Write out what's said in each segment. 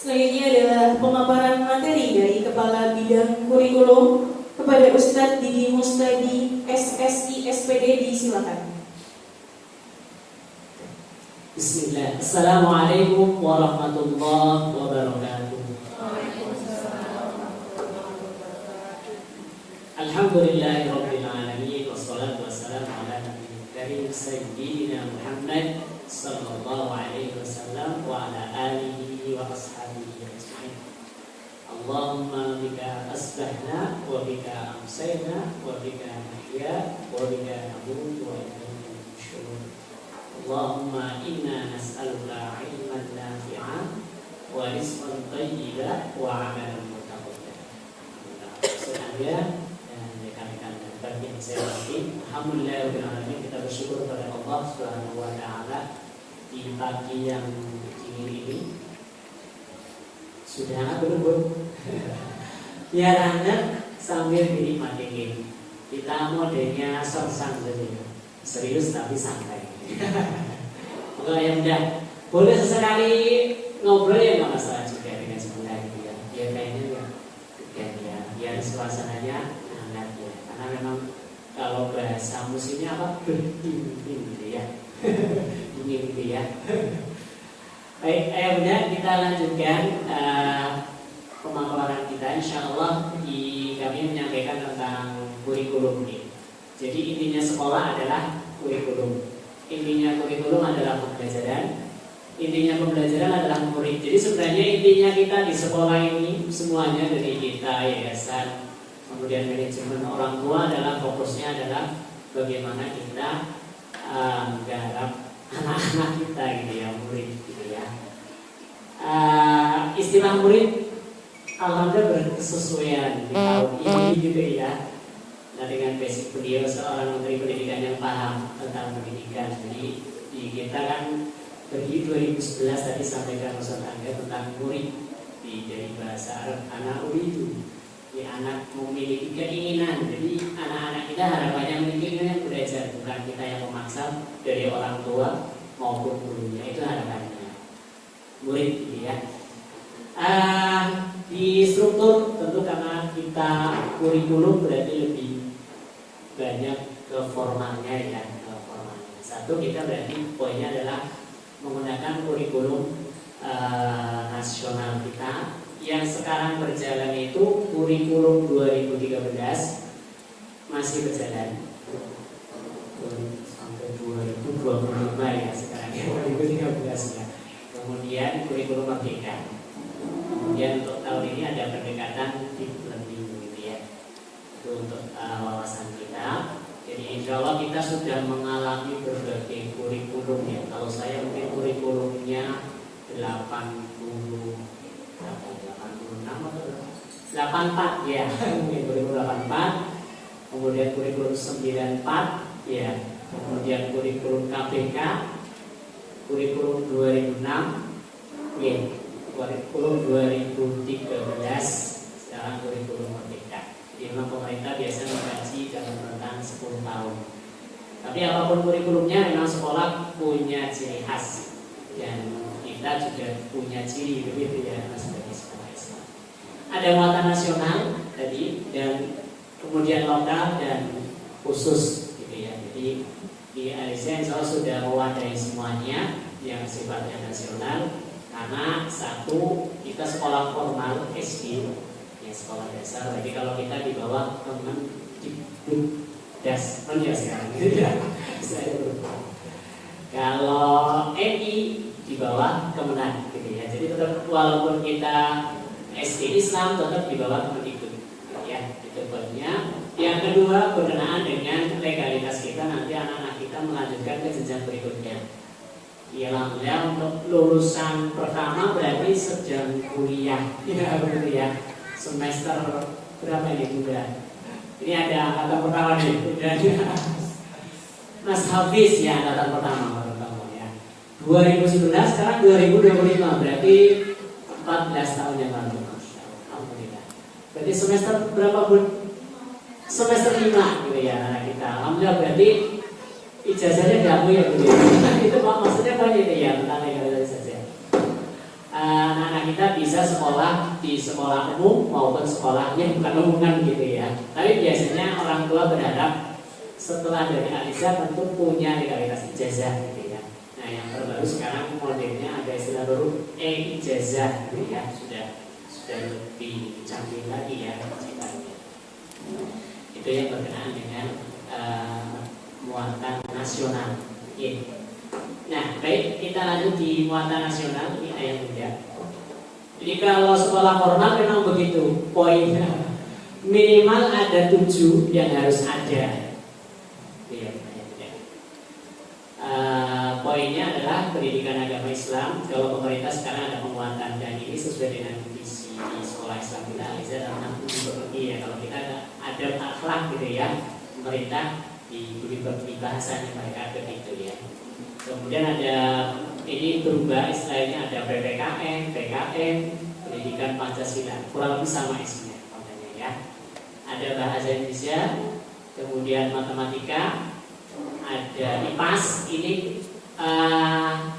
Selanjutnya adalah pemaparan materi dari Kepala Bidang Kurikulum kepada Ustadz Didi Mustadi, SSI SPD, disilakan. Bismillah. Assalamualaikum warahmatullahi wabarakatuh. Alhamdulillahirabbil alamin wassalatu wassalamu ala nabiyil karim sayyidina Muhammad sallallahu alaihi wasallam wa ala alihi wa ashabihi ajma'in. Allahumma bika asbahna wa bika amsayna wa bika nahya wa bika namutu wa ilaika nusyur. Allahumma inna nas'aluka ilman nafi'an wa rizqan thayyiban wa amalan mutaqabbalan. Saudara dan rekan-rekan yang saya hormati, alhamdulillah kita bersyukur kepada Allah Subhanahu wa taala di pagi yang dingin ini. Sudah anak berebut. Biar anak sambil menikmati game. Kita modelnya sersan saja, serius tapi santai. Kalau yang mudah, boleh sesekali ngobrol ya nggak masalah juga dengan sebelah ya. Biar kayaknya ya, biar suasananya hangat ya. Karena memang kalau bahasa musimnya apa berdingin gitu ya, dingin gitu ya. Baik, mudah kita lanjutkan pemaparan kita. Insya Allah kami menyampaikan tentang kurikulum ini. Jadi intinya sekolah adalah kurikulum. Intinya kurikulum adalah pembelajaran. Intinya pembelajaran adalah murid. Jadi sebenarnya intinya kita di sekolah ini semuanya dari kita, yayasan, kemudian manajemen, orang tua adalah fokusnya adalah bagaimana kita menggarap anak-anak kita gitu ya, murid gitu ya. Istilah murid alhamdulillah berkesesuaian di tahun ini gitu ya. Nah, dengan basic beliau seorang menteri pendidikan yang paham tentang pendidikan. Jadi kita kan berdiri 2011 tadi sampaikan Ustaz Angga tentang murid dari bahasa Arab anak uridu. Anak memiliki keinginan. Jadi anak-anak kita harapannya memiliki keinginan belajar, bukan kita yang memaksa dari orang tua maupun gurunya. Itu harapannya murid gitu ya. Di struktur tentu karena kita kurikulum berarti lebih banyak ke formalnya ya, ke formalnya. Satu, kita berarti poinnya adalah menggunakan kurikulum nasional kita yang sekarang berjalan itu kurikulum 2013 masih berjalan sampai 2025 ya sekarang ya, 2013 ya. Kemudian kurikulum merdeka. Kemudian untuk tahun ini ada pendekatan deep learning gitu ya. Itu untuk wawasan kita. Jadi insya Allah kita sudah mengalami berbagai kurikulum ya. Kalau saya mungkin kurikulumnya 86 atau 84 ya. Mungkin kurikulum 84. Kemudian kurikulum 94 ya. Kemudian kurikulum KPK, kurikulum 2006 ya. Kurikulum 2013, sekarang kurikulum merdeka. Jadi memang pemerintah biasa mengkaji dalam rentang 10 tahun. Tapi apapun kurikulumnya, memang sekolah punya ciri khas dan kita juga punya ciri begitu ya sebagai sekolah Islam. Ada muatan nasional tadi dan kemudian lokal dan khusus gitu ya. Jadi di Alicia insya Allah sudah mewadahi semuanya yang sifatnya nasional. Karena satu, kita sekolah formal SD ya, sekolah dasar. Jadi kalau kita di bawah Kemendikbud ya sekarang ya. Saya lupa. Kalau MI di bawah Kemenak gitu ya. Jadi tetap walaupun kita SD Islam tetap di bawah Kemendikbud ya. Itu poinnya. Yang kedua, berkenaan dengan legalitas kita, nanti anak-anak kita melanjutkan ke jenjang berikutnya. Ya alhamdulillah untuk lulusan pertama berarti sedang kuliah ya begitu ya, semester berapa ini udah? Ini ada angkatan pertama nih udah Mas Hafiz ya, angkatan pertama ya 2019 sekarang 2025 berarti 14 tahun yang lalu. Alhamdulillah. Berarti semester berapa Bun? Semester 5 gitu ya anak kita. Alhamdulillah berarti ijazahnya kamu ya Bu. Itu maksudnya apa itu ya tentang legalitas saja. Anak-anak anak kita bisa sekolah di sekolah umum maupun sekolah yang bukan umum kan gitu ya. Tapi biasanya orang tua berharap setelah dari Aliza tentu punya legalitas ijazah gitu ya. Nah yang terbaru sekarang modelnya ada istilah baru e-ijazah gitu ya, sudah lebih canggih lagi ya ceritanya. Itu yang berkenaan dengan muatan nasional. Nah baik, kita lanjut di muatan nasional ini ayat 3. Jadi kalau sekolah formal memang begitu poinnya, minimal ada 7 yang harus ada. Poinnya adalah pendidikan agama Islam. Kalau pemerintah sekarang ada penguatan dan ini sesuai dengan visi di sekolah Islam kita, Aliza dan ya. Kalau kita ada akhlak gitu ya, pemerintah diberi bahasanya mereka begitu ya. Kemudian ada ini berubah istilahnya, ada PPKN, PKN, pendidikan Pancasila, kurang lebih sama isinya kontennya ya. Ada bahasa Indonesia, kemudian matematika, ada IPAS. Ini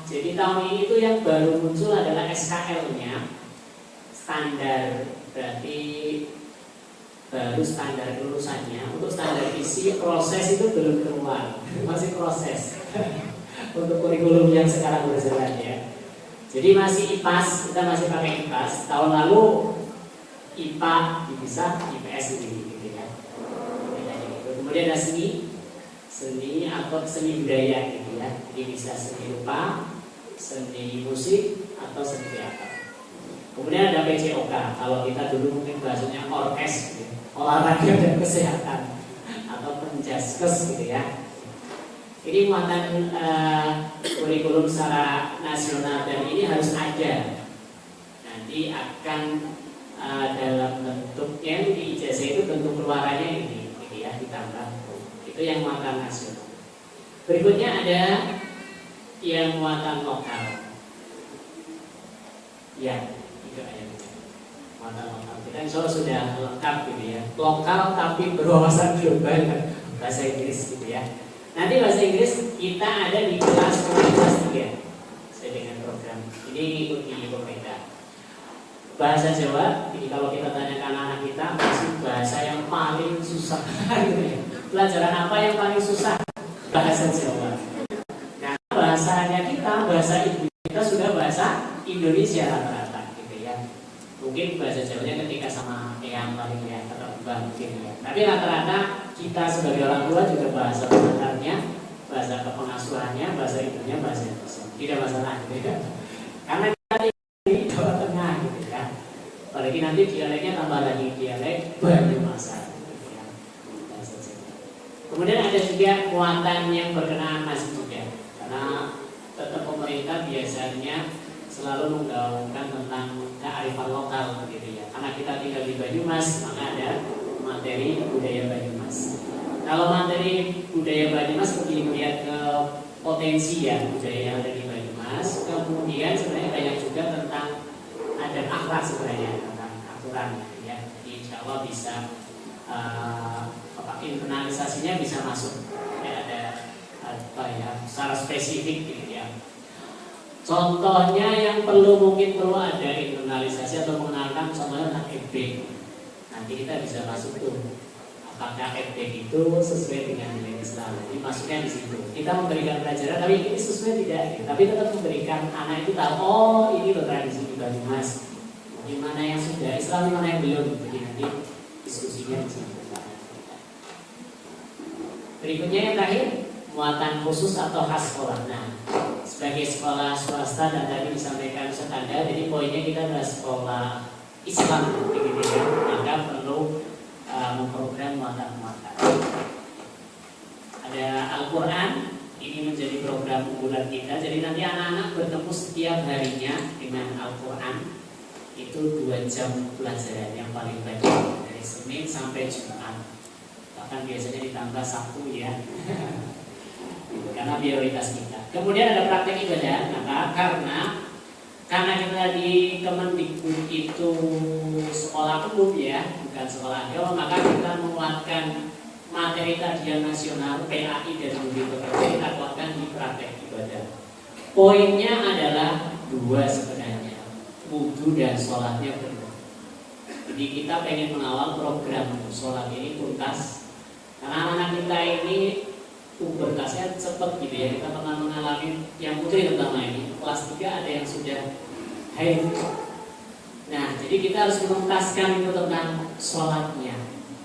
jadi tahun ini itu yang baru muncul adalah SKL-nya, standar, berarti baru standar lulusannya. Untuk standar isi proses itu belum keluar, masih proses untuk kurikulum yang sekarang berjalan ya. Jadi masih IPAS, kita masih pakai IPAS. Tahun lalu IPA dipisah, IPS gitu ya. Kemudian ada seni atau seni budaya gitu ya. Jadi bisa seni rupa, seni musik atau seni teater. Kemudian ada PCOK. Kalau kita dulu mungkin bahasanya orkes gitu, olahraga dan kesehatan atau penjaskes gitu ya. Ini muatan kurikulum secara nasional dan ini harus ada. Nanti akan dalam bentuknya di ijazah itu bentuk keluarannya ini gitu ya, ditambah. Itu yang muatan nasional. Berikutnya ada yang muatan lokal. Ya, itu ayatnya. Muatan lokal. Kita insya Allah sudah lengkap gitu ya. Lokal tapi berwawasan global, bahasa Inggris gitu ya. Nanti bahasa Inggris kita ada di kelas komunitas 3 sesuai dengan program. Ini ikuti pemerintah. Bahasa Jawa, jadi kalau kita tanya ke anak-anak kita, masih bahasa yang paling susah. Pelajaran apa yang paling susah? Bahasa Jawa. Nah, bahasanya kita, bahasa ibu kita sudah bahasa Indonesia rata-rata gitu ya. Mungkin bahasa Jawanya ketika sama yang paling ya terkembang mungkin ya. Tapi rata-rata kita sebagai orang tua juga bahasa pengantarnya, bahasa kepengasuhannya, bahasa ibunya bahasa Indonesia. Tidak masalah gitu ya. Karena kita di Jawa Tengah gitu ya. Apalagi nanti dialeknya tambah lagi dialek Banyumasan. Kemudian ada juga muatan yang berkenaan masjid juga, karena tetap pemerintah biasanya selalu menggaungkan tentang kearifan lokal gitu ya. Karena kita tinggal di Banyumas, maka ada materi budaya Banyumas. Kalau materi budaya Banyumas lebih melihat ke potensi ya budaya yang ada di Banyumas. Kemudian sebenarnya banyak juga tentang ada akhlak sebenarnya, tentang aturan ya. Jadi insya Allah bisa internalisasinya bisa masuk ya, ada apa ya secara spesifik gitu ya. Contohnya yang mungkin perlu ada internalisasi atau mengenalkan contohnya tentang FB. Nanti kita bisa masuk tuh apakah FB itu sesuai dengan nilai Islam. Jadi masuknya di situ. Kita memberikan pelajaran tapi ini sesuai tidak gitu. Tapi tetap memberikan anak itu tahu oh ini loh tradisi di Banyumas. Gimana yang sudah Islam, gimana yang belum. Jadi nanti diskusinya di sini. Berikutnya yang terakhir, muatan khusus atau khas sekolah. Nah, sebagai sekolah swasta dan tadi disampaikan Ustaz Anda, jadi poinnya kita adalah sekolah Islam, begitu ya. Maka perlu memprogram muatan-muatan. Ada Al-Quran, ini menjadi program unggulan kita. Jadi nanti anak-anak bertemu setiap harinya dengan Al-Quran. Itu 2 jam pelajaran yang paling baik dari Senin sampai Jumat. Bahkan biasanya ditambah Sabtu ya. Karena prioritas kita. Kemudian ada praktek ibadah, karena kita di Kemendikbud itu sekolah umum ya, bukan sekolah agama, maka kita menguatkan materi kajian nasional PAI dan Budi Pekerja kita kuatkan di praktek ibadah. Poinnya adalah 2 sebenarnya, wudhu khusyuk dan sholatnya benar. Jadi kita pengen mengawal program sholat ini tuntas. Karena anak kita ini pubertasnya cepat gitu ya. Kita pernah mengalami yang putri terutama ini kelas 3 ada yang sudah haid. Nah, jadi kita harus menuntaskan itu tentang sholatnya.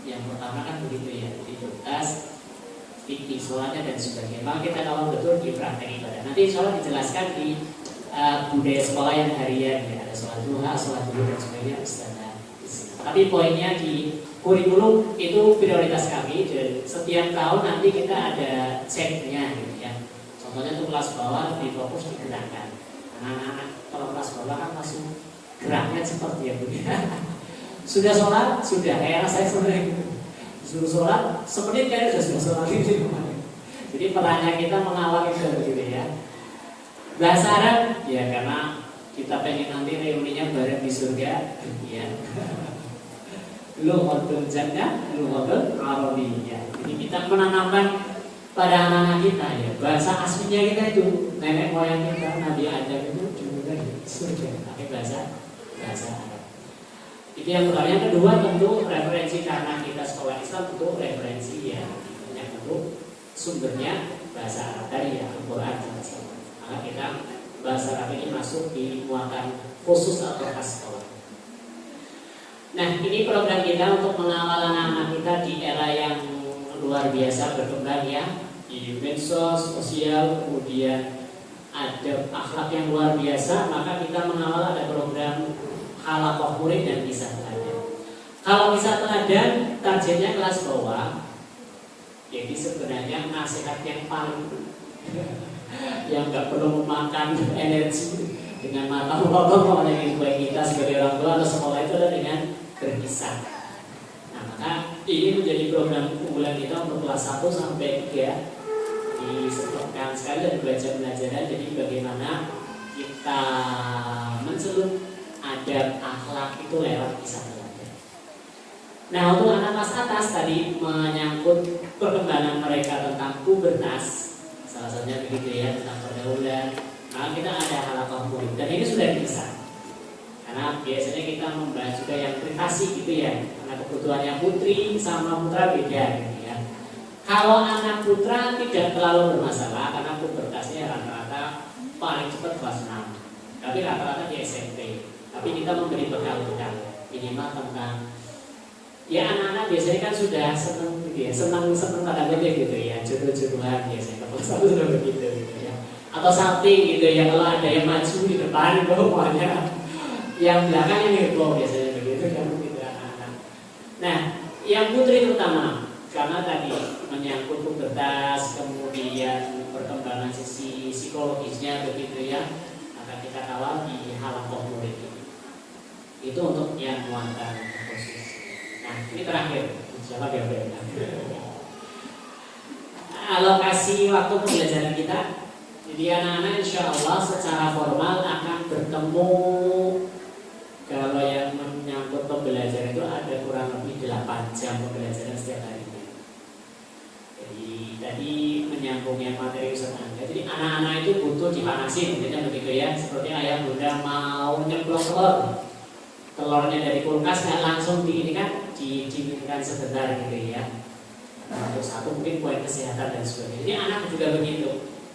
Yang pertama kan begitu ya, jadi tuntas, fikih sholatnya dan sebagainya. Maka kita kawal betul di praktek ibadah. Nanti insya Allah dijelaskan di budaya sekolah yang harian ya. Ada sholat duha, sholat duha dan sebagainya. Tapi poinnya di kurikulum itu prioritas kami. Dan setiap tahun nanti kita ada ceknya gitu ya. Contohnya untuk kelas bawah lebih fokus digerakkan. Anak-anak kalau kelas bawah kan langsung geraknya seperti ya Bu. Sudah sholat, sudah kayak saya sebenarnya gitu. Suruh sholat, semenit kan sudah sholat gitu. Jadi perannya kita mengawal itu gitu ya. Bahasa Arab ya karena kita pengen nanti reuninya bareng di surga ya. Lughatul jannah, lughatul arabiyyah. Jadi kita menanamkan pada anak-anak kita ya bahasa aslinya kita itu nenek moyang kita Nabi Adam itu juga surga pakai bahasa Arab. Itu yang pertama. Yang kedua tentu referensi karena kita sekolah Islam tentu referensi ya. Yang tentu sumbernya bahasa Arab dari ya Al-Quran. Maka kita bahasa Arab ini masuk di muatan khusus atau khas sekolah. Nah ini program kita untuk mengawal anak-anak kita di era yang luar biasa berkembang ya. Di medsos, sosial, kemudian ada akhlak yang luar biasa. Maka kita mengawal ada program halaqah murid dan kisah teladan. Kalau kisah teladan targetnya kelas bawah. Jadi sebenarnya nasihat yang paling yang nggak perlu memakan energi dengan mata uang yang baik kita sebagai orang tua atau sekolah itu adalah dengan berkisah. Nah maka ini menjadi program unggulan kita untuk kelas 1 sampai 3 disertakan sekali dan belajar-belajaran. Jadi bagaimana kita mencelup adab akhlak itu lewat kisah teladan. Nah untuk anak kelas atas tadi menyangkut perkembangan mereka tentang pubertas, salah satunya begitu ya tentang pergaulan. Maka kita ada halaqah murid dan ini sudah bisa. Karena biasanya kita membahas juga yang privasi gitu ya. Karena kebutuhannya putri sama putra beda gitu ya. Kalau anak putra tidak terlalu bermasalah karena pubertasnya rata-rata paling cepat kelas 6. Tapi rata-rata di SMP. Tapi kita memberi bekal-bekal minimal tentang ya anak-anak biasanya kan sudah senang gitu ya, senang tanda kutip gitu ya, jodoh-jodohan biasanya kalau satu sudah begitu gitu ya. Atau salting gitu ya, kalau ada yang maju di depan itu semuanya yang belakang yang heboh biasanya begitu kan gitu anak-anak. Nah, yang putri terutama karena tadi menyangkut pubertas, kemudian perkembangan sisi psikologisnya begitu ya, maka kita kawal di halaqah murid ini. Itu untuk yang muatan khusus. Nah, ini terakhir. Siapa yang berbeda? Alokasi waktu pembelajaran kita. Jadi anak-anak insya Allah secara formal akan bertemu. Kalau yang menyangkut pembelajaran itu ada kurang lebih 8 jam pembelajaran setiap harinya. Jadi tadi menyambung yang materi Ustaz Angga. Jadi anak-anak itu butuh dipanasin, begitu ya. Seperti ayah bunda mau nyemplung telurnya dari kulkas nggak langsung ini kan didinginkan sebentar gitu ya. Untuk satu mungkin poin kesehatan dan sebagainya. Jadi anak juga begitu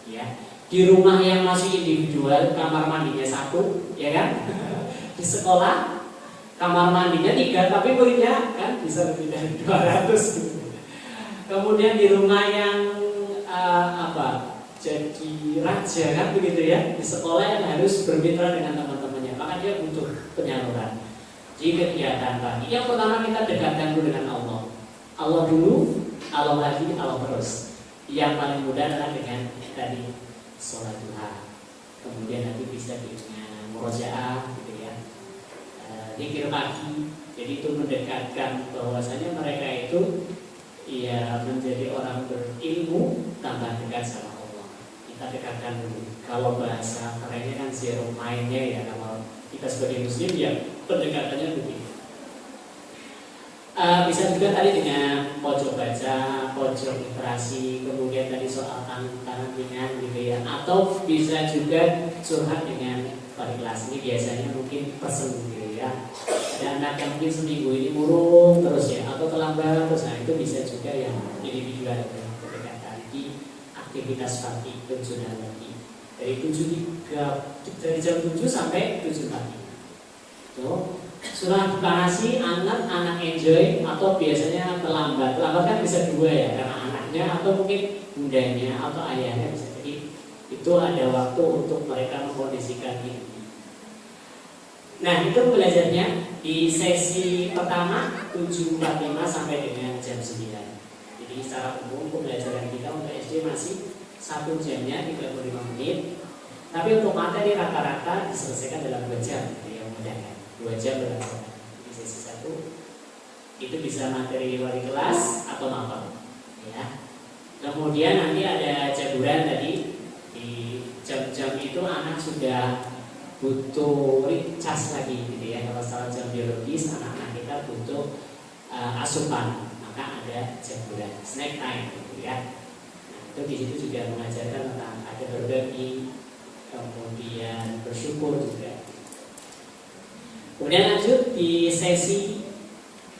ya. Di rumah yang masih individual kamar mandinya 1 ya kan. Di sekolah kamar mandinya 3 tapi muridnya kan bisa lebih dari 200 gitu. Kemudian di rumah yang jadi raja kan begitu ya. Di sekolah yang harus bermitra dengan teman-temannya, maka dia butuh penyaluran. Jadi kegiatan pagi yang pertama kita dekatkan dulu dengan Allah. Allah dulu, Allah lagi, Allah terus. Yang paling mudah adalah dengan tadi sholat duha. Kemudian nanti bisa dengan murojaah gitu ya. Zikir pagi. Jadi itu mendekatkan bahwasanya mereka itu ya menjadi orang berilmu tambah dekat sama Allah. Kita dekatkan dulu. Kalau bahasa kerennya kan zero mind-nya ya, kalau kita sebagai muslim ya pendekatannya begitu. Bisa juga tadi dengan pojok baca, pojok literasi, kemudian tadi soal tangan ringan gitu ya, atau bisa juga curhat dengan wali kelas. Ini biasanya mungkin person gitu ya. Ada anak yang mungkin seminggu ini murung terus ya, atau terlambat terus, nah itu bisa juga yang individual ya. Ketika tadi aktivitas pagi itu sudah lagi dari dari jam 7 sampai 7 pagi. Tuh, sudah dipanasin, anak enjoy, atau biasanya terlambat. Terlambat kan bisa dua ya, karena anaknya atau mungkin bundanya atau ayahnya bisa. Jadi itu ada waktu untuk mereka mengkondisikan diri. Nah, itu belajarnya di sesi pertama 7.45 sampai dengan jam 9. Jadi secara umum pembelajaran kita untuk SD masih 1 jamnya 35 menit. Tapi untuk materi rata-rata diselesaikan dalam 2 jam, yang mudah kan? 2 jam belajar. Di sesi 1 itu bisa materi wali kelas atau mapel, ya. Kemudian nanti ada jaburan tadi di jam-jam itu anak sudah butuh recharge lagi gitu ya. Kalau secara jam biologis anak-anak kita butuh asupan, maka ada jaburan snack time gitu ya. Nah, itu di situ juga mengajarkan tentang ada berbagi, kemudian bersyukur juga. Kemudian lanjut di sesi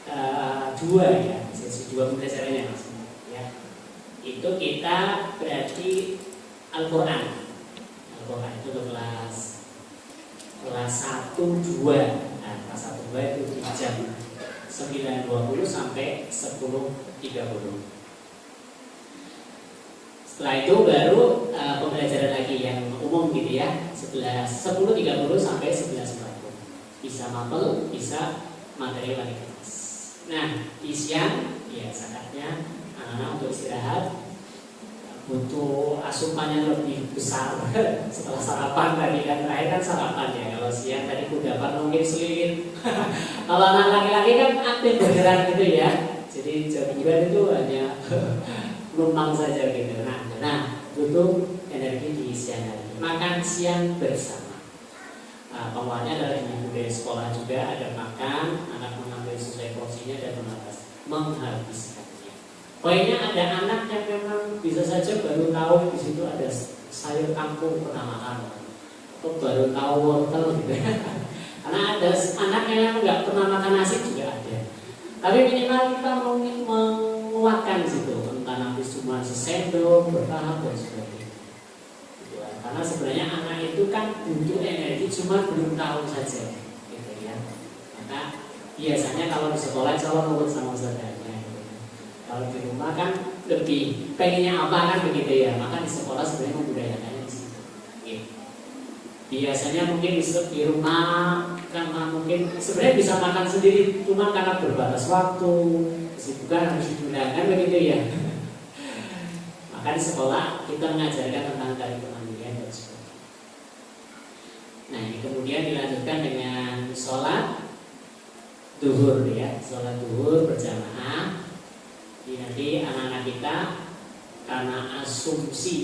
2 ya, sesi 2 pembelajarannya maksudnya ya. Itu kita berarti Al-Quran itu kelas 1, 2. Nah, kelas 1, 2 itu di jam 9.20 sampai 10.30. Setelah itu baru pembelajaran lagi yang umum gitu ya, 10.30 sampai 11.40. Bisa mapel, bisa materi wali kelas. Nah, di siang ya saatnya anak-anak untuk istirahat, butuh asupannya lebih besar setelah sarapan tadi kan, terakhir kan sarapan ya. Kalau siang tadi kudapan mungkin selilin. Kalau anak laki-laki kan aktif bergerak gitu ya, jadi jam 2 itu hanya numpang saja gitu. Nah butuh energi di siang hari. Makan siang bersama. Penguatnya adalah ibu dari sekolah juga ada makan, anak mengambil sesuai porsinya dan menghabiskannya. Poinnya ada anak yang memang bisa saja baru tahu di situ ada sayur kangkung pernah makan, atau baru tahu wortel gitu. Karena ada anak yang memang nggak pernah makan nasi juga ada. Tapi minimal kita menguatkan di situ, entah nanti cuma sesendok, bertahap dan sebagainya. Karena sebenarnya anak itu kan butuh energi, cuma belum tahu saja, gitu ya. Maka biasanya kalau di sekolah insya nurut sama saudaranya. Kalau di rumah kan lebih pengennya apa kan begitu ya. Maka di sekolah sebenarnya membudayakannya di situ. Gitu. Biasanya mungkin di rumah karena mungkin sebenarnya bisa makan sendiri, cuma karena berbatas waktu, kesibukan harus digunakan begitu ya. Maka di sekolah kita mengajarkan tentang tari kemandirian dan sebagainya. Nah, ini kemudian dilanjutkan dengan sholat duhur ya, sholat duhur berjamaah. Jadi nanti anak-anak kita karena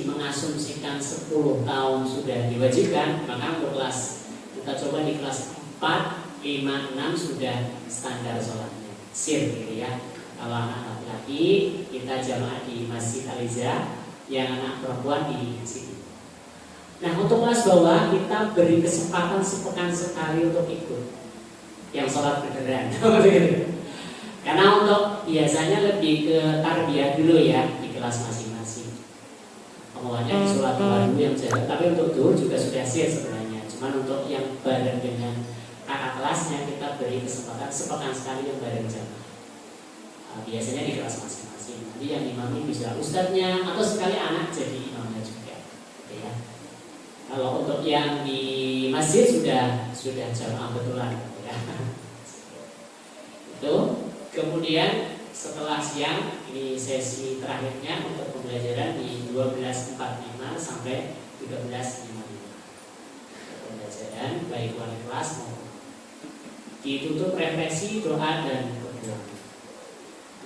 mengasumsikan 10 tahun sudah diwajibkan, maka untuk kelas kita coba di kelas 4, 5, 6 sudah standar sholatnya sir gitu ya. Kalau anak laki-laki kita jamaah di Masjid Aliza, yang anak perempuan di sini. Nah, untuk kelas bawah kita beri kesempatan sepekan sekali untuk ikut yang sholat beneran. Karena untuk biasanya lebih ke tarbiyah dulu ya di kelas masing-masing. Pengeluarannya di sholat dulu yang jalan, tapi untuk duhur juga sudah sir sebenarnya. Cuman untuk yang bareng dengan kakak kelasnya kita beri kesempatan sepekan sekali yang bareng jamaah. Biasanya di kelas masing-masing. Nanti yang imamnya bisa ustadznya atau sekali anak jadi imamnya juga. Gitu ya. Kalau untuk yang di masjid sudah jamaah betulan. Ya. Itu. Kemudian setelah siang ini sesi terakhirnya untuk pembelajaran di 12.45 sampai 13.55. Pembelajaran baik wali kelas maupun ditutup refleksi, doa dan berdoa.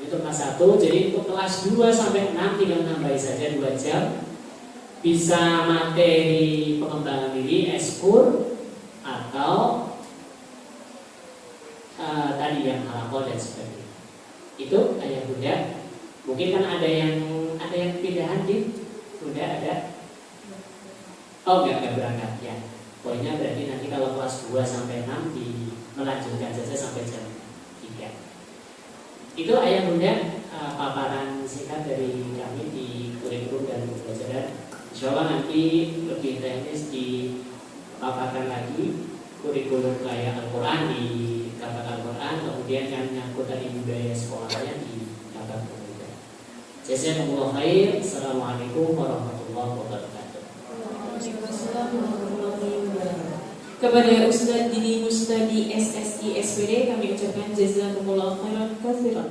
Ini untuk kelas 1. Jadi untuk kelas 2 sampai 6 tinggal nambahi saja 2 jam. Bisa materi pengembangan diri, eskur atau tadi yang halakol dan sebagainya. Itu ayah bunda. Mungkin kan ada yang pindahan di bunda ada. Oh enggak berangkat ya. Poinnya berarti nanti kalau kelas 2 sampai 6 melanjutkan saja sampai jam 3. Itu ayah bunda paparan singkat dari kami di kurikulum dan pembelajaran. Insya Allah nanti lebih teknis dipaparkan lagi kurikulum kayak Al-Quran di kata Al-Quran, kemudian yang nyangkut dari budaya sekolahnya di kata pemuda. Jazakumullah khair. Assalamualaikum warahmatullahi wabarakatuh. Waalaikumsalam warahmatullahi wabarakatuh. Kepada Ustadz Didi Mustadi SSI SPD kami ucapkan jazakumullah khairan katsiran.